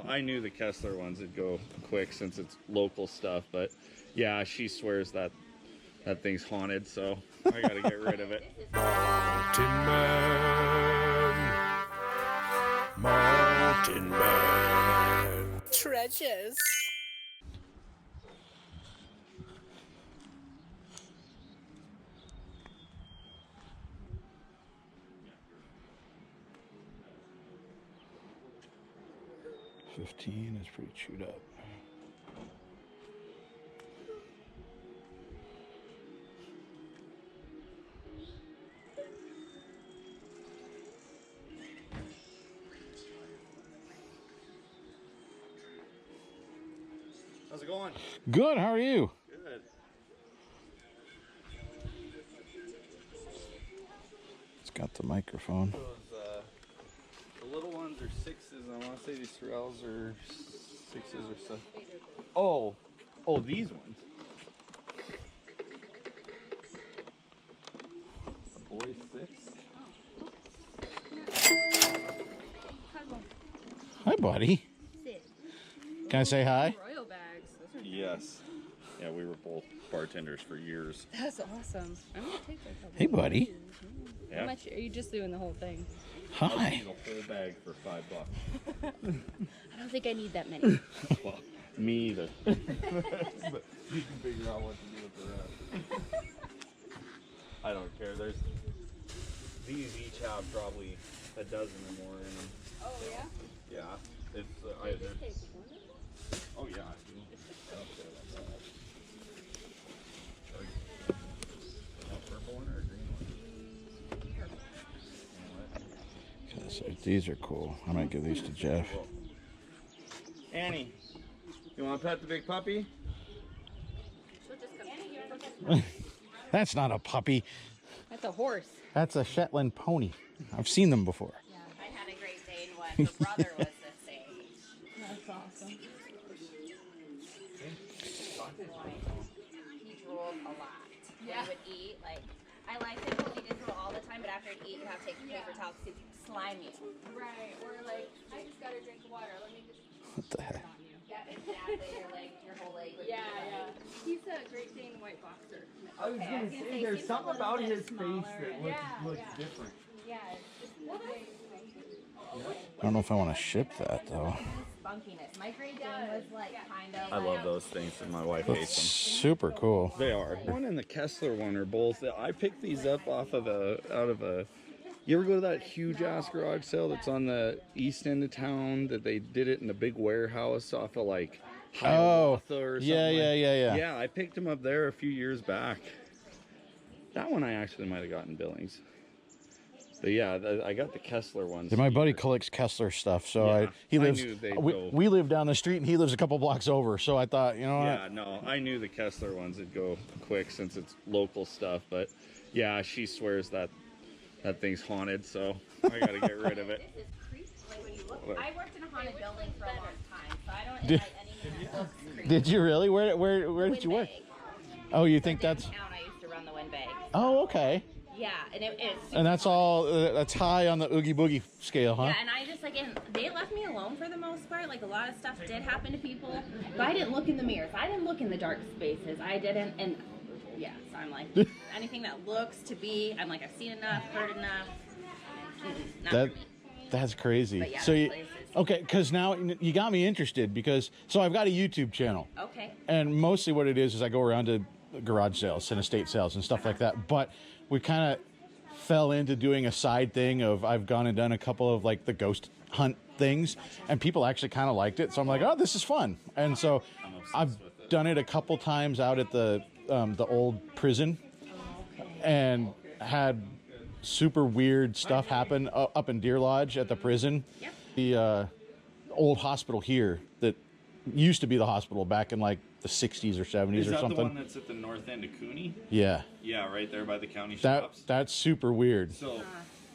I knew the Kessler ones would go quick since it's local stuff, but yeah, she swears that that thing's haunted, so I gotta get rid of it. Mountain Man. Treasures. $15 is pretty chewed up. How's it going? Good, how are you? Good. It's got the microphone. Those, the little ones are 6s. I want to say these Sorels are 6s or so. Oh, these ones. A boy 6. Hi, buddy. Can I say hi? Royal bags. Those are Yes. Yeah, we were both bartenders for years. That's awesome. I'm gonna take a couple. Hey, buddy. Yeah. How much are you just doing the whole thing? I'll Hi. need a whole bag for $5. I don't think I need that many. Well, me either. But you can figure out what to do with the rest. I don't care. These each have probably a dozen or more in them. Oh yeah. Yeah. It's oh yeah. I do. I don't care about that. A purple one or a green one? Okay, so these are cool. I might give these to Jeff. Annie, you want to pet the big puppy? That's not a puppy. That's a horse. That's a Shetland pony. I've seen them before. Yeah, I had a Great Dane when her brother was this age. That's awesome. He drooled a lot. Yeah. When he would eat, like, I liked it when he did drool all the time, but after he'd eat, you have to take paper towels to slime you. Right. Or like, I just got a drink of water. Let me just What the heck? on you. Yeah, exactly. Your whole leg would be Yeah. He's a Great Dane white boxer. I was gonna say, there's seems something a little about bit his smaller. face that Yeah, looks yeah. different. Yeah, it's just I don't know if I want to ship that, though. spunkiness. My Great Dane was like kind of. I love those things, and my wife That's hates them. super cool. They are. One and the Kessler one are both. I picked these up out of a. You ever go to that huge ass garage sale that's on the east end of town? That they did it in a big warehouse off of like Hiawatha or something. Yeah. Yeah, I picked them up there a few years back. That one I actually might have gotten Billings. But yeah, I got the Kessler ones. My buddy collects Kessler stuff, so Yeah, he I lives. knew they'd We, go. we live down the street, and he lives a couple blocks over. So I thought, you know what? Yeah, no, I knew the Kessler ones would go quick since it's local stuff. But yeah, she swears that that thing's haunted, so I gotta get rid of it. This is creepy. Like when you look, I worked in a haunted building for a long time, so I don't Did- invite anything that looks creepy. Did you really? Where did you work? Windbag. Oh, you think that's? Downtown, I used to run the windbag. Oh, okay. Yeah, and it's. And that's all. That's high on the oogie boogie scale, huh? Yeah, and I just, and they left me alone for the most part. Like, a lot of stuff did happen to people, but I didn't look in the mirrors. I didn't look in the dark spaces. I didn't, and yeah, so I'm like, anything that looks to be, I'm like, I've seen enough, heard enough. Not That for me. that's crazy. But yeah, so that you, place is- okay, because now you got me interested because I've got a YouTube channel. Okay. And mostly what it is I go around to garage sales and estate sales and stuff like that. But we kind of fell into doing a side thing of I've gone and done a couple of like the ghost hunt things, and people actually kind of liked it. So I'm like, oh, this is fun. And so I've done it a couple times out at the old prison, and had super weird stuff happen up in Deer Lodge at the prison. Yep. The old hospital here that used to be the hospital back in like the 60s or 70s Is or that something. the one that's at the north end of Cooney? Yeah. Yeah, right there by the county That shops. that's super weird. So,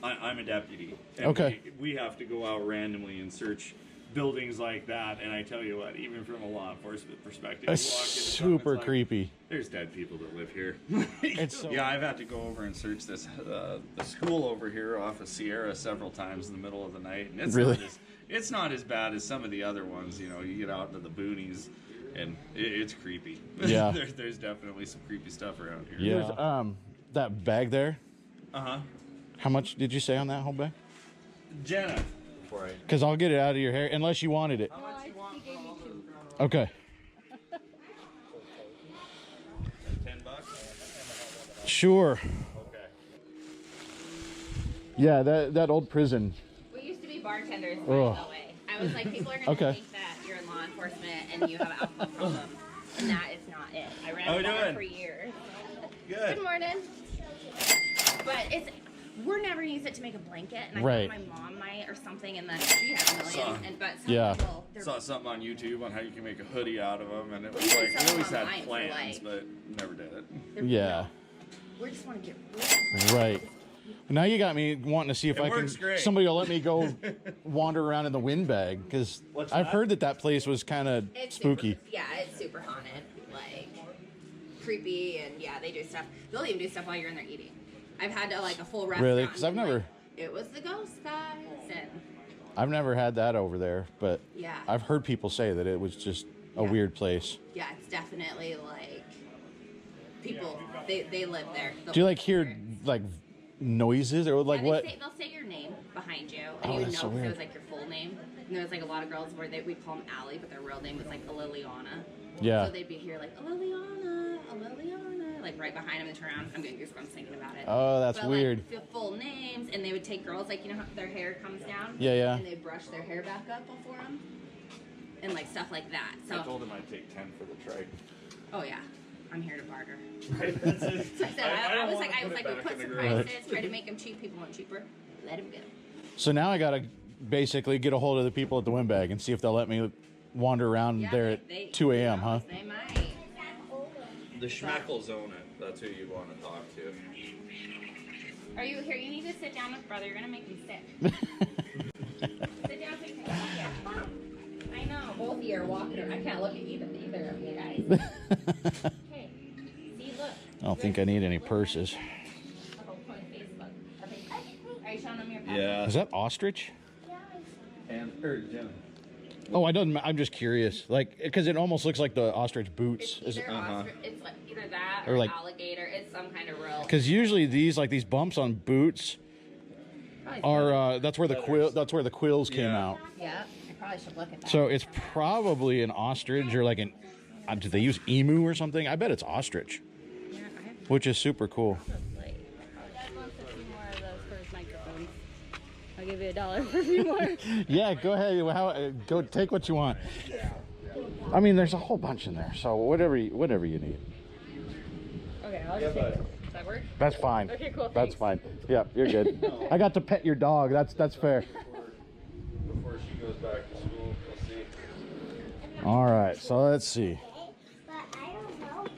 I'm a deputy. And Okay. we have to go out randomly and search buildings like that. And I tell you what, even from a law enforcement perspective, It's you walk into something, super it's like, creepy. There's dead people that live here. It's so- yeah, I've had to go over and search this the school over here off of Sierra several times in the middle of the night, and it's Really? it's not as bad as some of the other ones. You know, you get out into the boonies, and it's creepy. Yeah. there's definitely some creepy stuff around here. Yeah. That bag there. Uh-huh. How much did you say on that whole bag? Jenna. Because I'll get it out of your hair unless you wanted it. No, he gave me 2. Okay. $10. Sure. Okay. Yeah, that old prison. We used to be bartenders, by Ugh. the way. I was like, people are going to Okay. think that you're in law enforcement and you have an alcohol problem. And that is not it. I ran How a we bar doing? for years. Good. Good morning. But we're never gonna use it to make a blanket, and I Right. thought my mom might or something, and then she has a million. But some Yeah. people, they're Saw something on YouTube on how you can make a hoodie out of them, and it was We did like we something always had online for, plans, like- but never did it. they're Yeah. we just want to get rid of Right. Now you got me wanting to see if It I can. works great. Somebody will let me go wander around in the windbag because What's I've that? heard that place was kind of It's spooky. Super, yeah, it's super haunted, like creepy, and yeah, they do stuff. They'll even do stuff while you're in there eating. I've had to like a full restaurant. Really? 'Cause and I've been never- like, it was the ghost guys, and I've never had that over there, but yeah, I've heard people say that it was just a Yeah. weird place. yeah, it's definitely like people. They live there. Do you like hear like noises or like Yeah, what? They'll say your name behind you, and Oh, you would that's know so because it weird. was like your full name. And there was like a lot of girls where we call them Allie, but their real name was like Liliana. Yeah. So they'd be here like Liliana, like right behind them and turn around. I'm getting goosebumps thinking about it. Oh, that's But, weird. Like, the full names, and they would take girls like how their hair comes down. Yeah, yeah. And they brush their hair back up before them, and like stuff like that. I So, told him I'd take 10 for the trade. oh yeah, I'm here to barter. Right, that's it. So I said, I don't was wanna like, put it we back put in the some garage. prices, try to make them cheap. People want cheaper. Let them go. So now I gotta basically get a hold of the people at the windbag and see if they'll let me wander around Yeah, there they- at 2 a.m. Huh? They might. The Schmeckles own it. That's who you want to talk to. Are you here? You need to sit down with brother. You're gonna make me sick. Sit down so you can talk here. I know. Both of you are walking. I can't look at either of you guys. Hey, see, look. I don't think I need any purses. Oh, on Facebook. Okay. Are you showing them your passport? Yeah. Is that ostrich? And Jenna. Oh, I don't. I'm just curious, like, because it almost looks like the ostrich boots. It's either Uh-huh. ostrich, it's like either that Or or like- alligator. It's some kind of real. Because usually these bumps on boots are that's where the quills came Yeah. out. Yeah, I probably should look at that. So it's probably an ostrich or like an. Do they use emu or something? I bet it's ostrich, yeah, I have which is super cool. to like. Dad wants a few more of those for his microphones. I'll give you $1 for a few more. Yeah, go ahead. Go take what you want. I mean, there's a whole bunch in there, so whatever you need. Okay, I'll just take it. Does that work? That's fine. Okay, cool, That's thanks. fine. Yeah, you're good. I got to pet your dog. That's fair. Before she goes back to school, we'll see. All right, so let's see.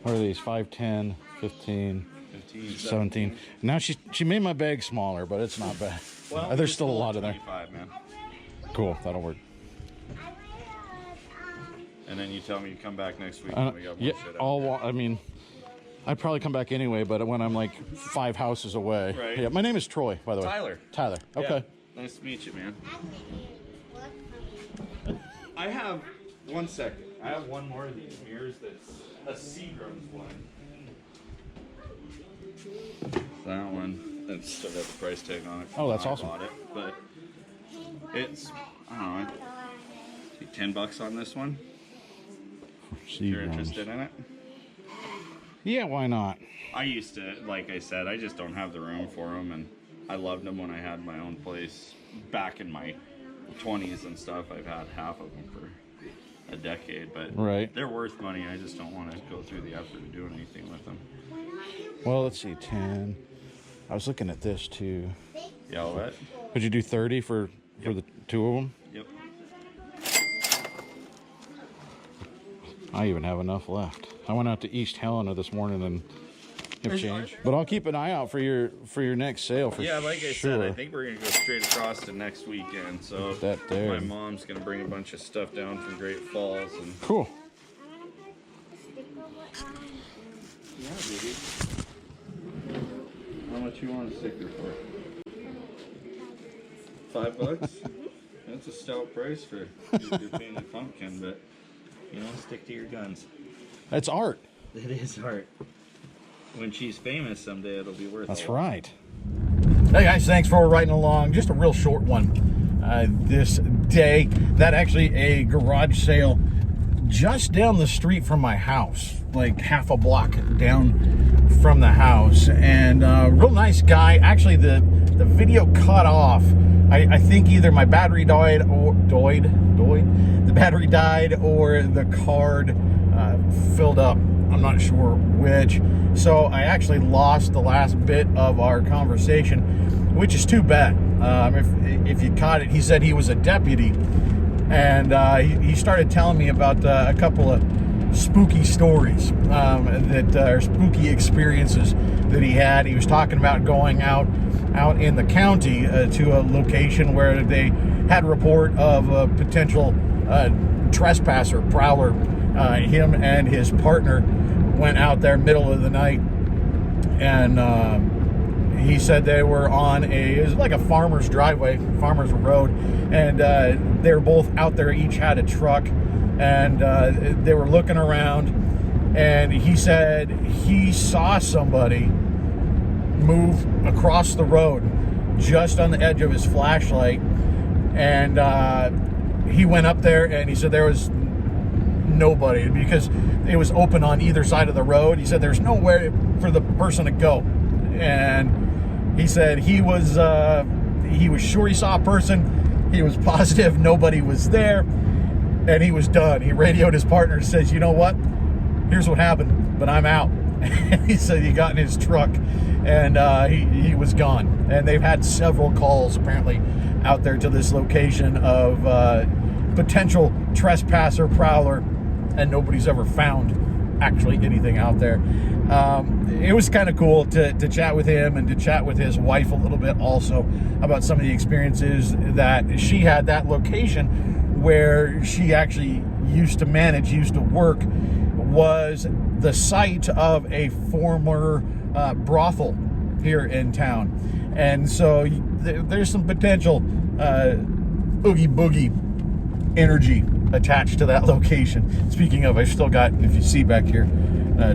What are these? 5, 10, 15, 15, 17. Now she made my bag smaller, but it's not bad. Well, There's still a lot in there. 25, man. Cool, that'll work. And then you tell me you come back next week and we got more Yeah, shit out. I mean, I'd probably come back anyway, but when I'm like 5 houses away. Right. Yeah, my name is Troy, by the way. Tyler. Tyler. Okay. Yeah. Nice to meet you, man. I have one second. I have one more of these mirrors that's a Seagram's one. That one. That's still got the price tag on it. Oh, that's I awesome. bought it, but it's I don't know. $10 on this one. If you're interested in it. Yeah, why not? I used to, like I said, I just don't have the room for them, and I loved them when I had my own place back in my 20s and stuff. I've had half of them for a decade, but Right. they're worth money. I just don't want to go through the effort of doing anything with them. Well, let's see, 10. I was looking at this too. Yeah, all that. Would you do 30 for the 2 of them? Yep. I even have enough left. I went out to East Helena this morning and have Is- changed. But I'll keep an eye out for your next sale for Yeah, like I sure. said, I think we're gonna go straight across to next weekend. So That there. my mom's gonna bring a bunch of stuff down from Great Falls, and Cool. yeah, baby. How much you want a sticker for? $5? Yeah. That's a stout price for your painted pumpkin, but stick to your guns. It's art. It is art. When she's famous someday, it'll be worth it. That's right. Hey guys, thanks for riding along. Just a real short one this day. That actually a garage sale just down the street from my house, like half a block down from the house. And real nice guy. Actually, the video cut off. I think either my battery died or the battery died or the card filled up. I'm not sure which. So I actually lost the last bit of our conversation, which is too bad. If you caught it, he said he was a deputy, and he started telling me about a couple of spooky stories that are spooky experiences that he had. He was talking about going out in the county to a location where they had a report of a potential trespasser, prowler. Him and his partner went out there middle of the night, and he said they were on it was like a farmer's driveway, farmer's road, and they were both out there, each had a truck, and they were looking around, and he said he saw somebody move across the road just on the edge of his flashlight, and he went up there, and he said there was nobody because it was open on either side of the road. He said there's nowhere for the person to go, and he said he was sure he saw a person. He was positive nobody was there, and he was done. He radioed his partner and says, you know what, here's what happened, but I'm out. He said he got in his truck, and he was gone. And they've had several calls apparently out there to this location of potential trespasser, prowler, and nobody's ever found actually anything out there. It was kind of cool to chat with him and to chat with his wife a little bit also about some of the experiences that she had. That location where she actually used to work was the site of a former brothel here in town. And so there's some potential oogie boogie energy attached to that location. Speaking of, I've still got, if you see back here,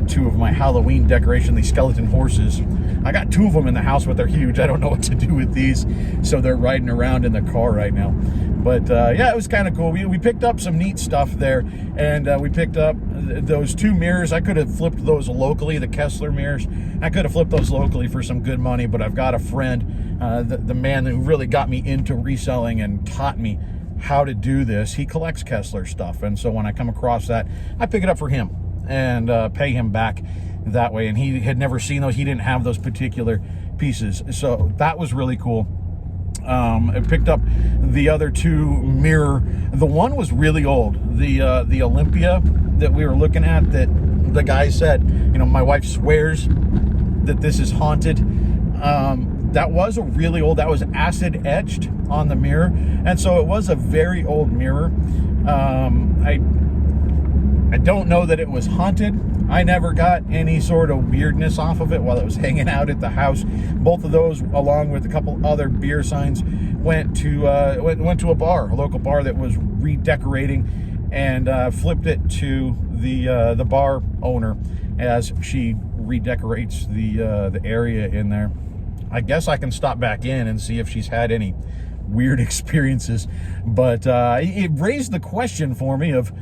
two of my Halloween decoration, these skeleton horses. I got two of them in the house, but they're huge. I don't know what to do with these, so they're riding around in the car right now. But yeah, it was kind of cool. We picked up some neat stuff there, and we picked up those two mirrors. I could have flipped those locally, the Kessler mirrors. I could have flipped those locally for some good money, but I've got a friend, the man who really got me into reselling and taught me how to do this. He collects Kessler stuff, and so when I come across that, I pick it up for him and pay him back that way. And he had never seen those. He didn't have those particular pieces, so that was really cool. I picked up the other two mirror. The one was really old, the Olympia that we were looking at, that the guy said, my wife swears that this is haunted. That was a really old, that was acid etched on the mirror, and so it was a very old mirror. I don't know that it was haunted. I never got any sort of weirdness off of it while it was hanging out at the house. Both of those, along with a couple other beer signs, went to a bar, a local bar that was redecorating, and flipped it to the bar owner as she redecorates the area in there. I guess I can stop back in and see if she's had any weird experiences, but it raised the question for me of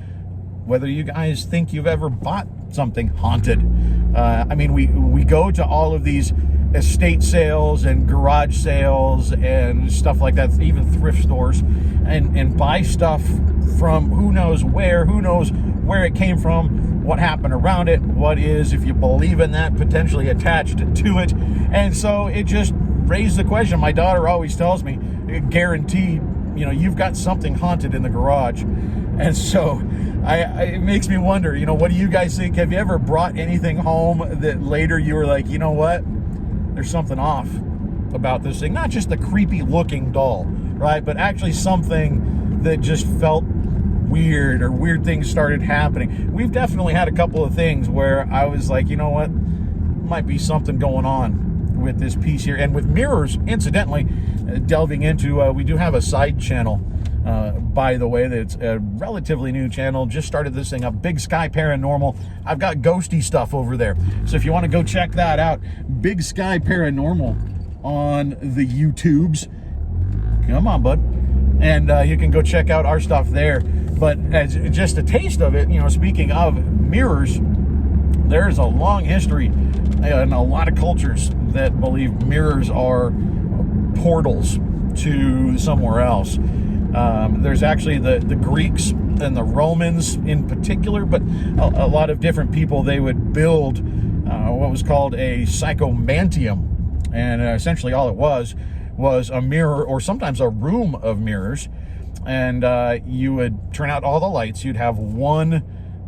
whether you guys think you've ever bought something haunted. I mean, we go to all of these estate sales and garage sales and stuff like that, even thrift stores, and buy stuff from who knows where it came from, what happened around it, what is, if you believe in that, potentially attached to it. And so it just raised the question. My daughter always tells me, guaranteed, you've got something haunted in the garage. And so it makes me wonder, what do you guys think? Have you ever brought anything home that later you were like, you know what, there's something off about this thing? Not just the creepy looking doll, right? But actually something that just felt weird, or weird things started happening. We've definitely had a couple of things where I was like, you know what, might be something going on with this piece here. And with mirrors, incidentally, delving into, we do have a side channel By the way, that it's a relatively new channel. Just started this thing up, Big Sky Paranormal. I've got ghosty stuff over there. So if you want to go check that out, Big Sky Paranormal on the YouTubes. Come on, bud. And you can go check out our stuff there. But as just a taste of it, speaking of mirrors, there's a long history and a lot of cultures that believe mirrors are portals to somewhere else. There's actually the Greeks and the Romans in particular, but a lot of different people, they would build what was called a psychomantium. And essentially all it was a mirror, or sometimes a room of mirrors. And you would turn out all the lights. You'd have one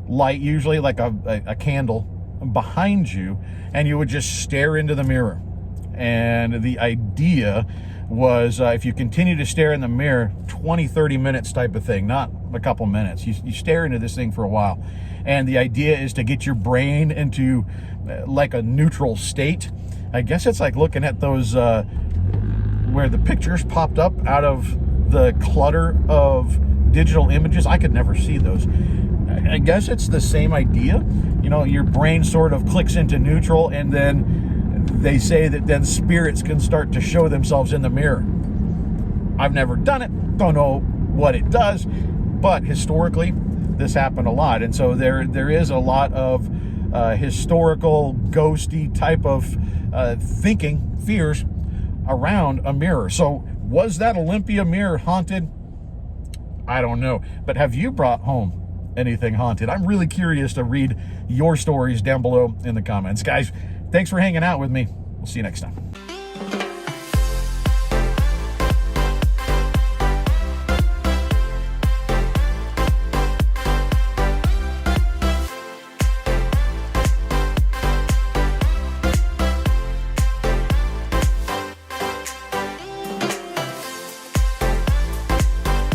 light, usually like a candle, behind you, and you would just stare into the mirror. And the idea was if you continue to stare in the mirror 20-30 minutes type of thing, not a couple minutes, you stare into this thing for a while, and the idea is to get your brain into like a neutral state. I guess it's like looking at those where the pictures popped up out of the clutter of digital images. I could never see those. I guess it's the same idea. Your brain sort of clicks into neutral, and then they say that then spirits can start to show themselves in the mirror. I've never done it, don't know what it does, but historically this happened a lot. And so there is a lot of historical ghosty type of thinking, fears around a mirror. So was that Olympia mirror haunted? I don't know. But have you brought home anything haunted? I'm really curious to read your stories down below in the comments. Guys, thanks for hanging out with me. We'll see you next time.